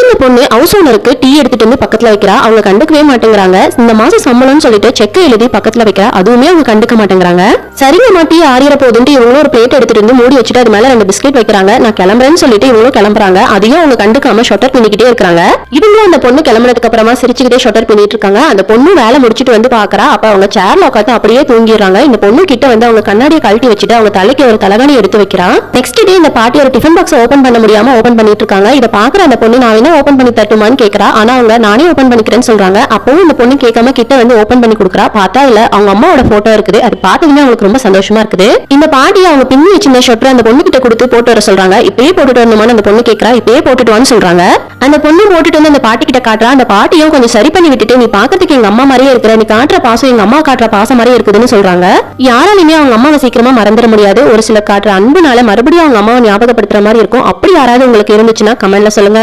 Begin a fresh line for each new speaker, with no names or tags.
இந்த பொண்ணு ஹவுஸ் ஓனருக்கு டீ எடுத்துட்டு வந்து பக்கத்துல வைக்கிறா. அவங்க கண்டுக்கவே மாட்டேங்கிறாங்க. இந்த மாசம் சம்பளம்னு சொல்லிட்டு செக் எழுதி பக்கத்துல வைக்கிறா. அதுவுமே அவங்க கண்டுக்க மாட்டேங்கிறாங்க. சரிங்கம்மா டீ ஆறிற போதுன்ட்டு இவங்களும் ஒரு பிளேட் எடுத்துட்டு வந்து மூடி வச்சுட்டு அது மேல 2 பிஸ்கெட் வைக்கிறாங்க. நான் கிளம்புறேன்னு சொல்லிட்டு இவங்களும் கிளம்புறாங்க. அதையும் அவங்க கண்டுக்காம ஷட்டர் பின்னிக்கிட்டே இருக்காங்க. இவங்களும் அந்த பொண்ணு கிளம்புறதுக்கு அப்புறமா சிரிச்சுக்கிட்டே ஷட்டர் பின்னிட்டு இருக்காங்க. அந்த பொண்ணு வேலை முடிச்சிட்டு வந்து பாக்குறா. அப்ப அவங்க சேர்ல உட்காந்து அப்படியே தூங்கிடுறாங்க. இந்த பொண்ணு கிட்ட வந்து அவங்க கண்ணாடியை கழட்டி வச்சுட்டு அவங்க தலைக்கு ஒரு தலகாணி எடுத்து வைக்கிறா. நெக்ஸ்ட் டே இந்த பாட்டி ஒரு டிஃபன் பாக்ஸ் ஓபன் பண்ண முடியாம ஓபன் பண்ணிட்டு இருக்காங்க. இதை பாக்குற அந்த பொண்ணு நான் வேணா ஓபன் பண்ணி தட்டுமான்னு கேக்குறா. ஆனா அவங்க நானே ஓபன் பண்ணிக்கிறேன்னு சொல்றாங்க. அப்பவும் இந்த பொண்ணு கேட்காம கிட்ட வந்து ஓபன் பண்ணி கொடுக்குறா. பார்த்தா இல்ல அவங்க அம்மாவோட போட்டோ இருக்குது. அது பார்த்ததுமே அவங்களுக்கு ரொம்ப சந்தோஷமா இருக்குது. இந்த பாட்டி அவங்க பின்னி வச்சிருந்த ஷர்ட் அந்த பொண்ணு கிட்ட கொடுத்து போட்டு வர சொல்றாங்க. இப்பயே போட்டுட்டு வரணுமான்னு அந்த பொண்ணு கேக்குறா. இப்பயே போட்டுட்டு வான்னு சொல்றாங்க. அந்த பொண்ணு போட்டுட்டு வந்து அந்த பாட்டி கிட்ட காட்டுறா. அந்த பாட்டியும் கொஞ்சம் சரி பண்ணி விட்டுட்டு நீ பாக்கிறதுக்கு எங்க அம்மா மாதிரியே இருக்கிற, நீ காட்டுற பாசம் எங்க அம்மா காட்டுற பாசம் மாதிரியே இருக்குதுன்னு சொல்றாங்க. யாராலுமே அவங்க அம்மாவை சீக்கிரமா மறந்துட முடியாது. ஒரு சில காட்டுற அன்புனால மறுபடியும் அவங்க அம்மாவை ஞாபகப்படுத்துற மாதிரி இருக்கும். அப்படி யாராவது உங்களுக்கு இருந்துச்சுன்னா கமெண்ட்ல சொல்லுங்க.